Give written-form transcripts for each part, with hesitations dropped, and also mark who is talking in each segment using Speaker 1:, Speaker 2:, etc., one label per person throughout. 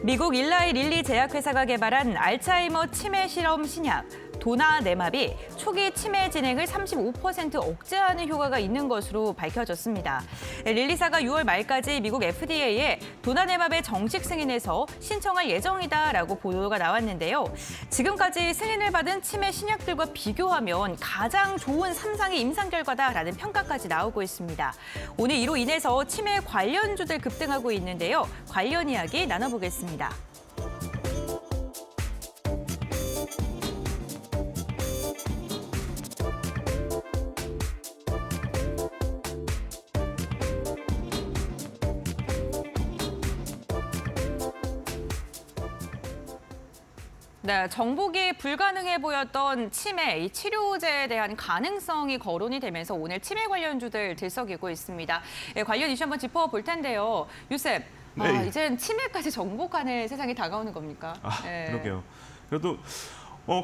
Speaker 1: 미국 일라이 릴리 제약회사가 개발한 알츠하이머 치매 실험 신약 도나네맙이 초기 치매 진행을 35% 억제하는 효과가 있는 것으로 밝혀졌습니다. 릴리사가 6월 말까지 미국 FDA에 도나네맙의 정식 승인에서 신청할 예정이다라고 보도가 나왔는데요. 지금까지 승인을 받은 치매 신약들과 비교하면 가장 좋은 3상의 임상 결과다라는 평가까지 나오고 있습니다. 오늘 이로 인해서 치매 관련주들 급등하고 있는데요. 관련 이야기 나눠보겠습니다. 네, 정복이 불가능해 보였던 치매, 이 치료제에 대한 가능성이 거론이 되면서 오늘 치매 관련주들 들썩이고 있습니다. 관련 이슈 한번 짚어볼 텐데요. 유셉,
Speaker 2: 네.
Speaker 1: 이젠 치매까지 정복하는 세상이 다가오는 겁니까? 네.
Speaker 2: 그러게요. 그래도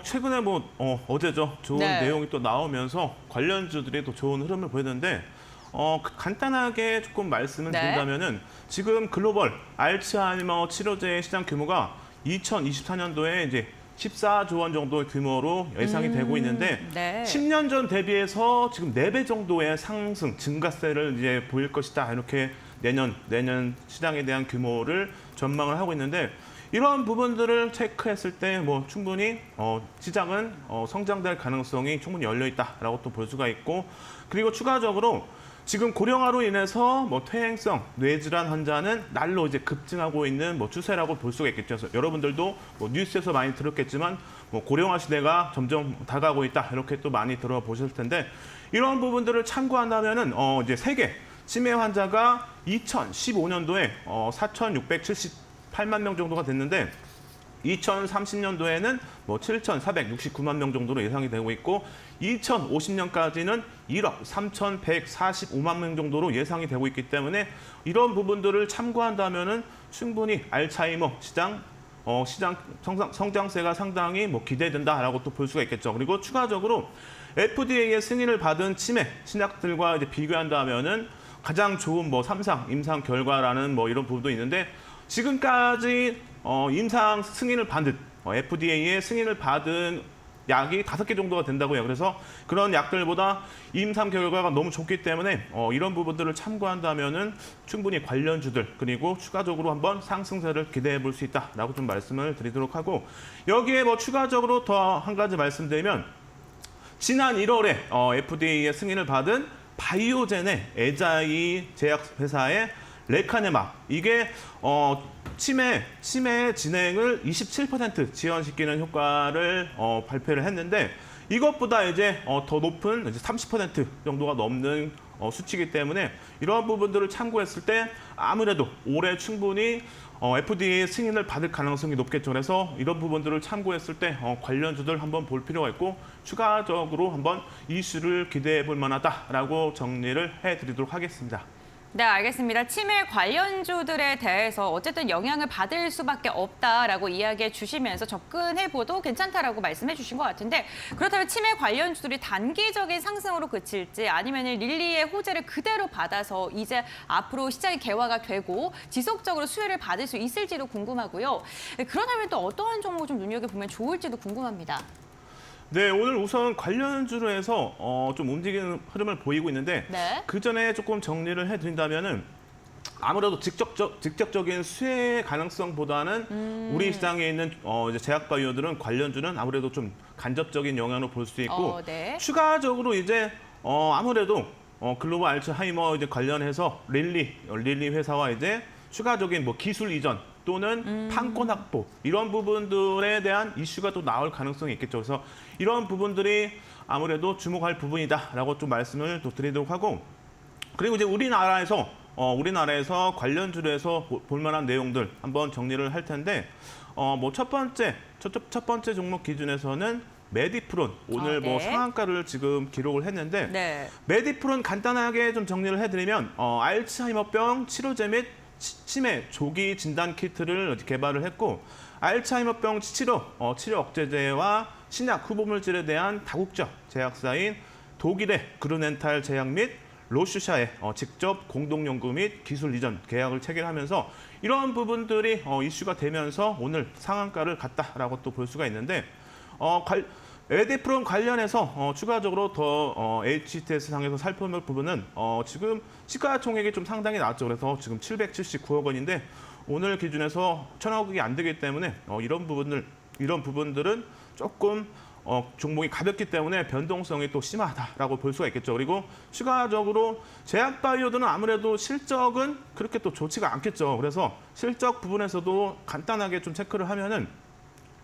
Speaker 2: 최근에 어제죠. 좋은
Speaker 1: 네.
Speaker 2: 내용이 또 나오면서 관련주들이 또 좋은 흐름을 보였는데 간단하게 조금 말씀을
Speaker 1: 네.
Speaker 2: 드린다면은 지금 글로벌 알츠하이머 치료제 시장 규모가 2024년도에 이제 14조 원 정도의 규모로 예상이 되고 있는데
Speaker 1: 네.
Speaker 2: 10년 전 대비해서 지금 4배 정도의 상승, 증가세를 이제 보일 것이다. 이렇게 내년 시장에 대한 규모를 전망을 하고 있는데 이런 부분들을 체크했을 때 충분히 시장은 성장될 가능성이 충분히 열려 있다라고 또 볼 수가 있고 그리고 추가적으로 지금 고령화로 인해서 퇴행성 뇌질환 환자는 날로 이제 급증하고 있는 추세라고 볼 수가 있겠죠. 그래서 여러분들도 뉴스에서 많이 들었겠지만 고령화 시대가 점점 다가오고 있다 이렇게 또 많이 들어보셨을 텐데 이런 부분들을 참고한다면은 이제 세계 치매 환자가 2015년도에 4,678만 명 정도가 됐는데 2030년도에는 7,469만 명 정도로 예상이 되고 있고 2050년까지는 1억 3,145만 명 정도로 예상이 되고 있기 때문에 이런 부분들을 참고한다면은 충분히 알츠하이머 시장 성장세가 상당히 기대된다라고 또 볼 수가 있겠죠. 그리고 추가적으로 FDA의 승인을 받은 치매 신약들과 이제 비교한다면은 가장 좋은 3상 임상 결과라는 이런 부분도 있는데 지금까지 임상 승인을 받은 FDA의 승인을 받은 약이 5개 정도가 된다고 해요. 그래서 그런 약들보다 임상 결과가 너무 좋기 때문에 이런 부분들을 참고한다면은 충분히 관련주들 그리고 추가적으로 한번 상승세를 기대해 볼 수 있다라고 좀 말씀을 드리도록 하고 여기에 추가적으로 더 한 가지 말씀드리면 지난 1월에 FDA의 승인을 받은 바이오젠의 에자이 제약회사의 레카네맙 이게 치매 진행을 27% 지연시키는 효과를 발표를 했는데 이것보다 이제 더 높은 이제 30% 정도가 넘는 수치이기 때문에 이러한 부분들을 참고했을 때 아무래도 올해 충분히 FDA 승인을 받을 가능성이 높겠죠. 그래서 이런 부분들을 참고했을 때 관련주들 한번 볼 필요가 있고 추가적으로 한번 이슈를 기대해 볼 만하다라고 정리를 해드리도록 하겠습니다.
Speaker 1: 네, 알겠습니다. 치매 관련주들에 대해서 어쨌든 영향을 받을 수밖에 없다라고 이야기해 주시면서 접근해봐도 괜찮다라고 말씀해 주신 것 같은데 그렇다면 치매 관련주들이 단기적인 상승으로 그칠지 아니면 릴리의 호재를 그대로 받아서 이제 앞으로 시장이 개화가 되고 지속적으로 수혜를 받을 수 있을지도 궁금하고요. 그렇다면 또 어떠한 종목 좀 눈여겨보면 좋을지도 궁금합니다.
Speaker 2: 네, 오늘 우선 관련주로 해서 좀 움직이는 흐름을 보이고 있는데
Speaker 1: 네.
Speaker 2: 그 전에 조금 정리를 해드린다면은 아무래도 직접적인 수혜 가능성보다는 우리 시장에 있는 이제 제약바이오들은 관련주는 아무래도 좀 간접적인 영향을 볼 수 있고
Speaker 1: 네.
Speaker 2: 추가적으로 이제 아무래도 글로벌 알츠하이머 이제 관련해서 릴리 회사와 이제 추가적인 기술 이전 또는 판권 확보 이런 부분들에 대한 이슈가 또 나올 가능성이 있겠죠. 그래서 이런 부분들이 아무래도 주목할 부분이다라고 좀 말씀을 또 드리도록 하고 그리고 이제 우리나라에서 관련주에서 볼 만한 내용들 한번 정리를 할 텐데 첫 번째 종목 기준에서는 메디프론 오늘
Speaker 1: 네.
Speaker 2: 상한가를 지금 기록을 했는데
Speaker 1: 네.
Speaker 2: 메디프론 간단하게 좀 정리를 해드리면 알츠하이머병 치료제 및 치매 조기 진단 키트를 개발을 했고 알츠하이머병 치료 억제제와 신약 후보물질에 대한 다국적 제약사인 독일의 그루넨탈 제약 및 로슈샤에 직접 공동연구 및 기술 이전 계약을 체결하면서 이런 부분들이 이슈가 되면서 오늘 상한가를 갔다라고 또 볼 수가 있는데 에디프롬 관련해서 추가적으로 더 HTS 상에서 살펴볼 부분은 지금 시가총액이 좀 상당히 낮죠. 그래서 지금 779억 원인데 오늘 기준에서 1,000억이 안 되기 때문에 이런 부분들은 조금 종목이 가볍기 때문에 변동성이 또 심하다라고 볼 수가 있겠죠. 그리고 추가적으로 제약바이오들은 아무래도 실적은 그렇게 또 좋지가 않겠죠. 그래서 실적 부분에서도 간단하게 좀 체크를 하면은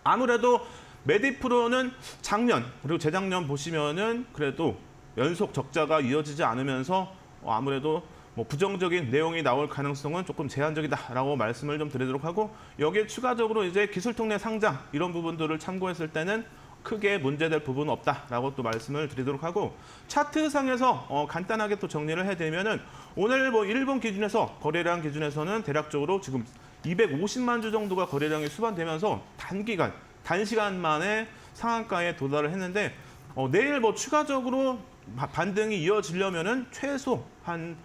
Speaker 2: 아무래도 메디프로는 작년 그리고 재작년 보시면은 그래도 연속 적자가 이어지지 않으면서 아무래도 뭐 부정적인 내용이 나올 가능성은 조금 제한적이다라고 말씀을 좀 드리도록 하고 여기에 추가적으로 이제 기술통례 상장 이런 부분들을 참고했을 때는 크게 문제될 부분은 없다라고 또 말씀을 드리도록 하고 차트상에서 간단하게 또 정리를 해드리면은 오늘 뭐 일본 기준에서 거래량 기준에서는 대략적으로 지금 250만 주 정도가 거래량이 수반되면서 단시간 만에 상한가에 도달을 했는데 내일 뭐 추가적으로 반등이 이어지려면은 최소 한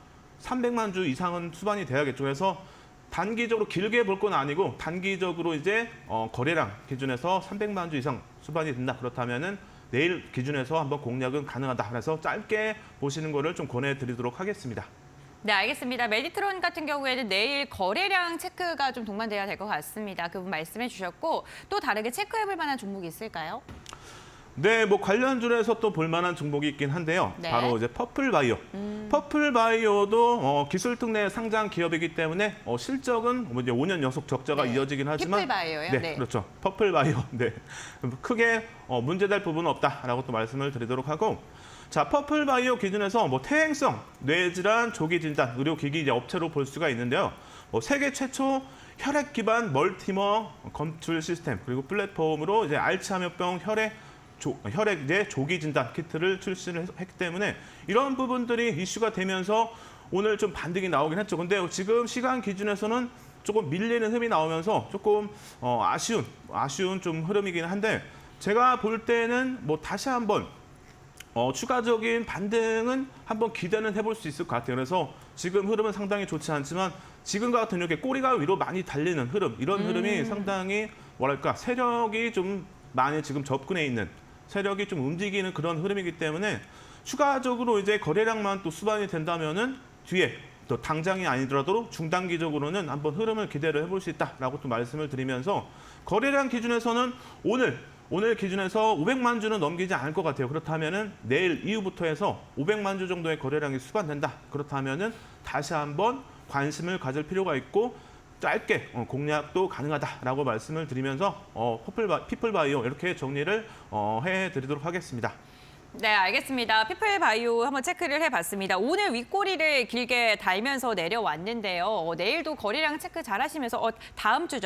Speaker 2: 300만 주 이상은 수반이 돼야겠죠. 그래서 단기적으로 길게 볼 건 아니고 단기적으로 이제 거래량 기준에서 300만 주 이상 수반이 된다. 그렇다면은 내일 기준에서 한번 공략은 가능하다. 그래서 짧게 보시는 거를 좀 권해드리도록 하겠습니다.
Speaker 1: 네, 알겠습니다. 메디트론 같은 경우에는 내일 거래량 체크가 좀 동반돼야 될 것 같습니다. 그 부분 말씀해 주셨고 또 다르게 체크해볼 만한 종목이 있을까요?
Speaker 2: 네, 뭐 관련주에서 또 볼만한 종목이 있긴 한데요.
Speaker 1: 네.
Speaker 2: 바로 이제 퍼플바이오. 퍼플바이오도 기술특례 상장 기업이기 때문에 실적은 뭐 이제 5년 연속 적자가
Speaker 1: 네.
Speaker 2: 이어지긴 하지만
Speaker 1: 피플바이오요?
Speaker 2: 네,
Speaker 1: 네.
Speaker 2: 그렇죠. 퍼플바이오. 네, 크게 문제될 부분은 없다라고 또 말씀을 드리도록 하고. 자, 퍼플바이오 기준에서 뭐 퇴행성 뇌질환 조기 진단 의료기기 이제 업체로 볼 수가 있는데요. 뭐 세계 최초 혈액 기반 멀티머 검출 시스템 그리고 플랫폼으로 이제 알츠하이머병 혈액 이제 조기 진단 키트를 출시를 했기 때문에 이런 부분들이 이슈가 되면서 오늘 좀 반등이 나오긴 했죠. 근데 지금 시간 기준에서는 조금 밀리는 흐름이 나오면서 조금 아쉬운 좀 흐름이긴 한데 제가 볼 때는 뭐 다시 한번 추가적인 반등은 한번 기대는 해볼 수 있을 것 같아요. 그래서 지금 흐름은 상당히 좋지 않지만 지금과 같은 이렇게 꼬리가 위로 많이 달리는 흐름, 이런 흐름이 상당히 뭐랄까 세력이 좀 많이 지금 접근해 있는 세력이 좀 움직이는 그런 흐름이기 때문에 추가적으로 이제 거래량만 또 수반이 된다면은 뒤에 또 당장이 아니더라도 중단기적으로는 한번 흐름을 기대를 해볼 수 있다라고 또 말씀을 드리면서 거래량 기준에서는 오늘 기준에서 500만 주는 넘기지 않을 것 같아요. 그렇다면은 내일 이후부터 해서 500만 주 정도의 거래량이 수반된다. 그렇다면은 다시 한번 관심을 가질 필요가 있고 짧게 공략도 가능하다라고 말씀을 드리면서 피플바이오 이렇게 정리를 해드리도록 하겠습니다.
Speaker 1: 네, 알겠습니다. 피플바이오 한번 체크를 해봤습니다. 오늘 윗꼬리를 길게 달면서 내려왔는데요. 내일도 거래량 체크 잘 하시면서 다음 주에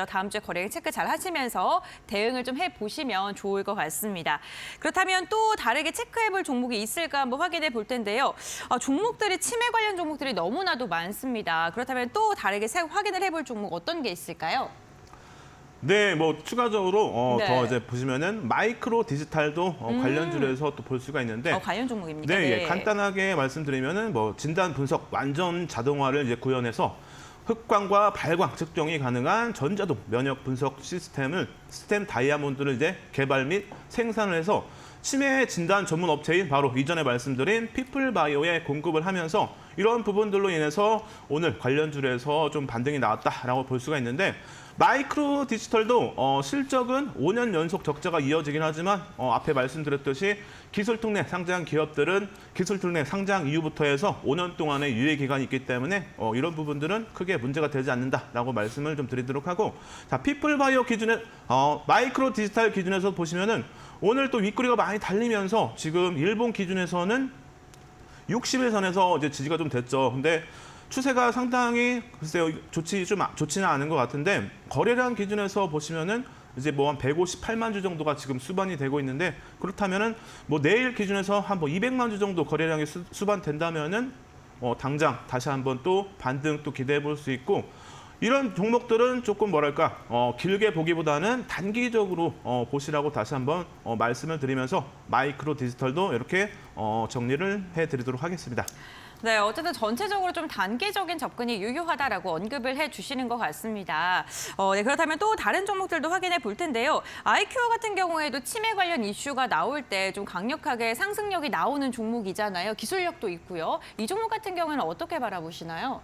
Speaker 1: 거래량 체크 잘 하시면서 대응을 좀 해보시면 좋을 것 같습니다. 그렇다면 또 다르게 체크해볼 종목이 있을까 한번 확인해 볼 텐데요. 종목들이 치매 관련 종목들이 너무나도 많습니다. 그렇다면 또 다르게 확인을 해볼 종목 어떤 게 있을까요?
Speaker 2: 네, 뭐 추가적으로
Speaker 1: 네.
Speaker 2: 더 이제 보시면은 마이크로 디지털도 관련주에서 또 볼 수가 있는데
Speaker 1: 관련 종목입니까?
Speaker 2: 네,
Speaker 1: 네.
Speaker 2: 예, 간단하게 말씀드리면은 뭐 진단 분석 완전 자동화를 이제 구현해서 흑광과 발광 측정이 가능한 전자동 면역 분석 시스템 다이아몬드를 이제 개발 및 생산을 해서 치매 진단 전문 업체인 바로 이전에 말씀드린 피플바이오에 공급을 하면서 이런 부분들로 인해서 오늘 관련주에서 좀 반등이 나왔다라고 볼 수가 있는데 마이크로 디지털도 실적은 5년 연속 적자가 이어지긴 하지만 앞에 말씀드렸듯이 기술특례 상장 기업들은 기술특례 상장 이후부터 해서 5년 동안의 유예 기간이 있기 때문에 이런 부분들은 크게 문제가 되지 않는다라고 말씀을 좀 드리도록 하고 자 피플바이오 기준에 마이크로 디지털 기준에서 보시면은 오늘 또 윗꼬리가 많이 달리면서 지금 일본 기준에서는 60일 선에서 이제 지지가 좀 됐죠. 근데 추세가 상당히 글쎄요 좋지는 않은 것 같은데 거래량 기준에서 보시면은 이제 뭐 한 158만 주 정도가 지금 수반이 되고 있는데 그렇다면은 뭐 내일 기준에서 한 뭐 200만 주 정도 거래량이 수반된다면은 당장 다시 한번 또 반등 또 기대해 볼 수 있고 이런 종목들은 조금 뭐랄까 길게 보기보다는 단기적으로 보시라고 다시 한번 말씀을 드리면서 마이크로 디지털도 이렇게 정리를 해드리도록 하겠습니다.
Speaker 1: 네, 어쨌든 전체적으로 좀 단기적인 접근이 유효하다라고 언급을 해주시는 것 같습니다. 네, 그렇다면 또 다른 종목들도 확인해 볼 텐데요. 아이큐어 같은 경우에도 치매 관련 이슈가 나올 때 좀 강력하게 상승력이 나오는 종목이잖아요. 기술력도 있고요. 이 종목 같은 경우에는 어떻게 바라보시나요?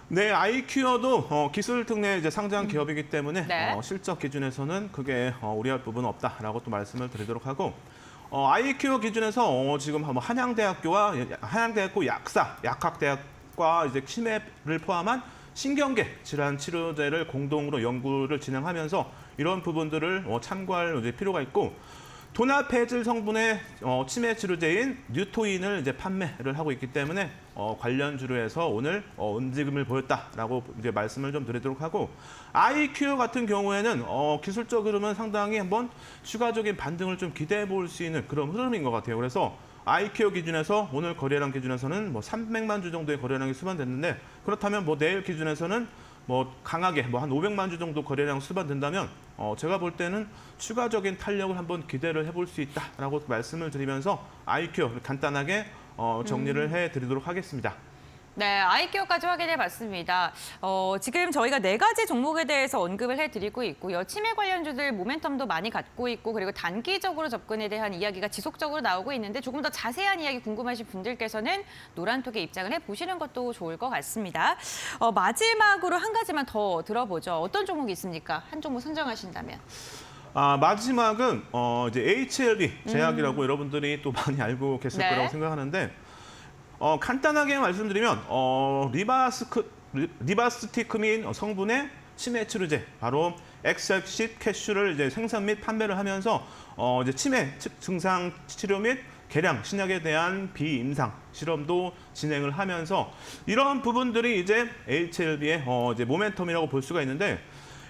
Speaker 2: 네, 아이큐어도 기술 특례 이제 상장 기업이기 때문에
Speaker 1: 네.
Speaker 2: 실적 기준에서는 크게 우려할 부분은 없다라고 또 말씀을 드리도록 하고 아이큐어 기준에서 지금 한양대학교 약학대학과 이제 치매를 포함한 신경계 질환 치료제를 공동으로 연구를 진행하면서 이런 부분들을 참고할 이제 필요가 있고. 도나 폐질 성분의 치매 치료제인 뉴토인을 이제 판매를 하고 있기 때문에 관련주로 해서 오늘 움직임을 보였다라고 이제 말씀을 좀 드리도록 하고 아이큐어 같은 경우에는 기술적 흐름은 상당히 한번 추가적인 반등을 좀 기대해 볼 수 있는 그런 흐름인 것 같아요. 그래서 아이큐어 기준에서 오늘 거래량 기준에서는 뭐 300만 주 정도의 거래량이 수반됐는데 그렇다면 뭐 내일 기준에서는 뭐 강하게 뭐 한 500만 주 정도 거래량 수반된다면 제가 볼 때는 추가적인 탄력을 한번 기대를 해볼 수 있다라고 말씀을 드리면서 아이큐어 간단하게 정리를 해드리도록 하겠습니다.
Speaker 1: 네, 아이큐어까지 확인해 봤습니다. 지금 저희가 4가지 종목에 대해서 언급을 해드리고 있고요. 치매 관련주들 모멘텀도 많이 갖고 있고 그리고 단기적으로 접근에 대한 이야기가 지속적으로 나오고 있는데 조금 더 자세한 이야기 궁금하신 분들께서는 노란톡에 입장을 해보시는 것도 좋을 것 같습니다. 마지막으로 한 가지만 더 들어보죠. 어떤 종목이 있습니까? 한 종목 선정하신다면.
Speaker 2: 마지막은 이제 HLB 제약이라고 여러분들이 또 많이 알고 계실
Speaker 1: 네.
Speaker 2: 거라고 생각하는데 간단하게 말씀드리면 리바스티크민 성분의 치매 치료제 바로 엑셀쉿 캐슈를 이제 생산 및 판매를 하면서 이제 치매 증상 치료 및 개량 신약에 대한 비임상 실험도 진행을 하면서 이런 부분들이 이제 HLB의 이제 모멘텀이라고 볼 수가 있는데.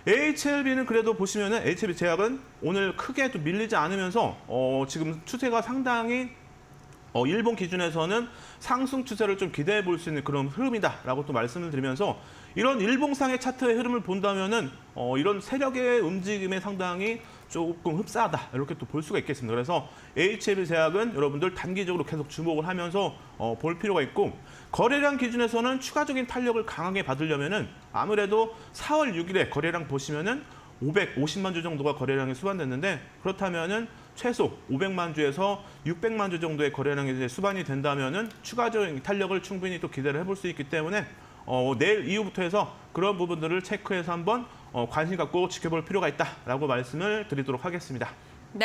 Speaker 2: HLB는 그래도 보시면은 HLB 제약은 오늘 크게 또 밀리지 않으면서 지금 추세가 상당히 일본 기준에서는 상승 추세를 좀 기대해 볼 수 있는 그런 흐름이다라고 또 말씀을 드리면서 이런 일봉상의 차트의 흐름을 본다면은 이런 세력의 움직임에 상당히 조금 흡사하다 이렇게 또 볼 수가 있겠습니다. 그래서 HLB 제약은 여러분들 단기적으로 계속 주목을 하면서 볼 필요가 있고 거래량 기준에서는 추가적인 탄력을 강하게 받으려면은 아무래도 4월 6일에 거래량 보시면은 550만 주 정도가 거래량이 수반됐는데 그렇다면은 최소 500만 주에서 600만 주 정도의 거래량이 이제 수반이 된다면은 추가적인 탄력을 충분히 또 기대를 해볼 수 있기 때문에 내일 이후부터 해서 그런 부분들을 체크해서 한번 관심 갖고 지켜볼 필요가 있다라고 말씀을 드리도록 하겠습니다.